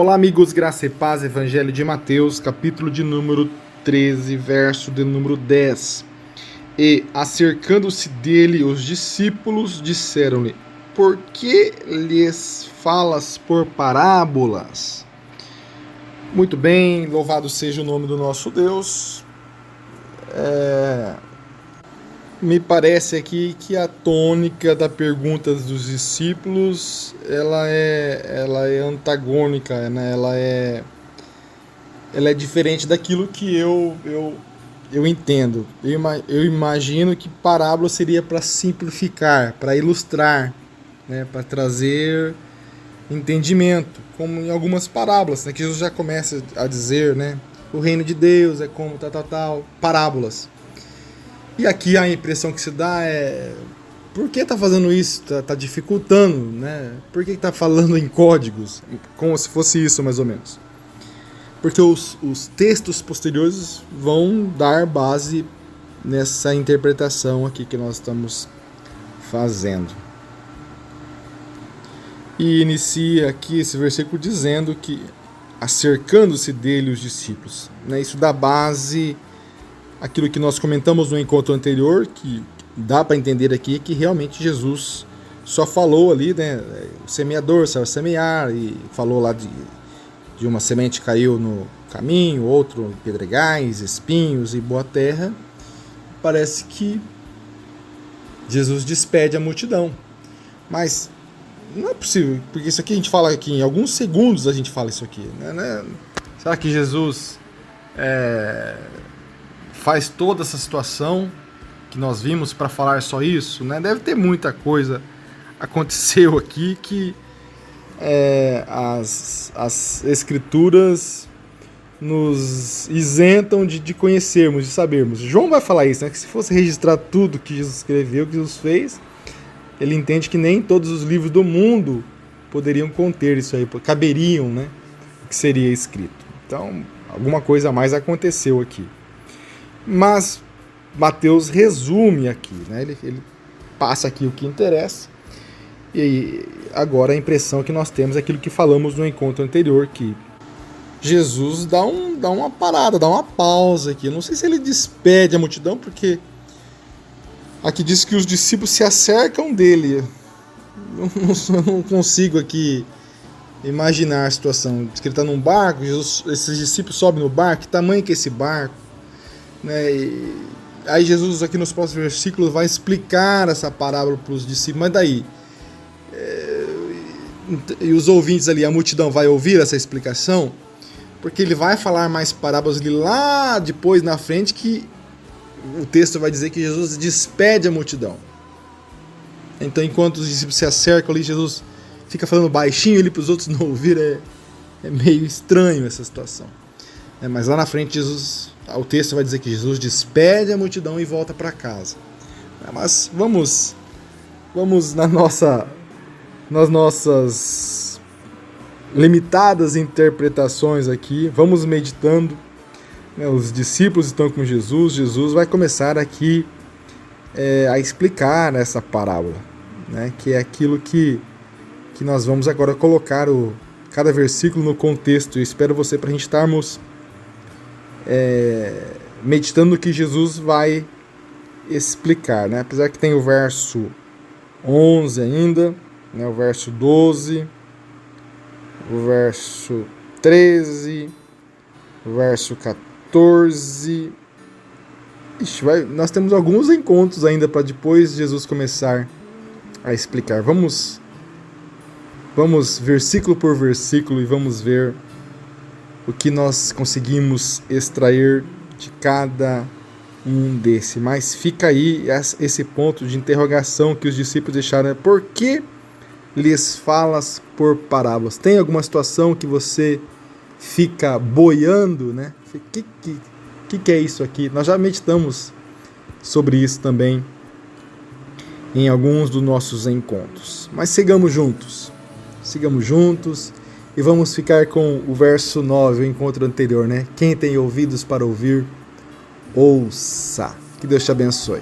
Olá, amigos, graça e paz, Evangelho de Mateus, capítulo de número 13, verso de número 10. E, acercando-se dele, os discípulos disseram-lhe: Por que lhes falas por parábolas? Muito bem, louvado seja o nome do nosso Deus. Me parece aqui que a tônica da pergunta dos discípulos ela é antagônica, né? Ela é diferente daquilo que eu entendo. Eu imagino que parábola seria para simplificar, para ilustrar, né? Para trazer entendimento, como em algumas parábolas, né? Que Jesus já começa a dizer, né? O reino de Deus é como tal, parábolas. E aqui a impressão que se dá é: por que está fazendo isso? Está dificultando, né? Por que está falando em códigos? Como se fosse isso, mais ou menos. Porque os textos posteriores vão dar base nessa interpretação aqui que nós estamos fazendo. E inicia aqui esse versículo dizendo que acercando-se dele os discípulos, né? Isso dá base aquilo que nós comentamos no encontro anterior, que dá para entender aqui que realmente Jesus só falou ali, né? O semeador saiu a semear e falou lá de uma semente que caiu no caminho, outro em pedregais, espinhos e boa terra. Parece que Jesus despede a multidão. Mas não é possível, porque isso aqui a gente fala aqui, em alguns segundos a gente fala isso aqui, né? Será que Jesus faz toda essa situação que nós vimos para falar só isso, né? Deve ter muita coisa aconteceu aqui que as escrituras nos isentam de conhecermos, de sabermos. João vai falar isso, né? Que se fosse registrar tudo que Jesus escreveu, que Jesus fez, ele entende que nem todos os livros do mundo poderiam conter isso aí, caberiam, né? O que seria escrito. Então, alguma coisa a mais aconteceu aqui. Mas Mateus resume aqui, né? Ele passa aqui o que interessa. E agora a impressão que nós temos é aquilo que falamos no encontro anterior, que Jesus dá uma parada, dá uma pausa aqui. Eu não sei se ele despede a multidão, porque aqui diz que os discípulos se acercam dele. Eu não consigo aqui imaginar a situação. Diz que ele está num barco, esses discípulos sobem no barco. Que tamanho que é esse barco? Né? E aí Jesus aqui nos próximos versículos vai explicar essa parábola para os discípulos. Mas daí? E os ouvintes ali, a multidão vai ouvir essa explicação? Porque ele vai falar mais parábolas ali lá depois na frente, que o texto vai dizer que Jesus despede a multidão. Então, enquanto os discípulos se acercam ali, Jesus fica falando baixinho ali para os outros não ouvirem. É meio estranho essa situação. Mas lá na frente o texto vai dizer que Jesus despede a multidão e volta para casa. Mas vamos nas nossas limitadas interpretações aqui, vamos meditando. Os discípulos estão com Jesus vai começar aqui a explicar essa parábola, né? Que é aquilo que nós vamos agora colocar cada versículo no contexto. Eu espero você para a gente estarmos meditando no que Jesus vai explicar, né? Apesar que tem o verso 11 ainda, né? O verso 12, o verso 13, o verso 14. Nós temos alguns encontros ainda para depois Jesus começar a explicar. Vamos versículo por versículo e vamos ver o que nós conseguimos extrair de cada um desse. Mas fica aí esse ponto de interrogação que os discípulos deixaram, né? Por que lhes falas por parábolas? Tem alguma situação que você fica boiando, né? O que é isso aqui? Nós já meditamos sobre isso também em alguns dos nossos encontros. Mas sigamos juntos e vamos ficar com o verso 9, o encontro anterior, né? Quem tem ouvidos para ouvir, ouça. Que Deus te abençoe.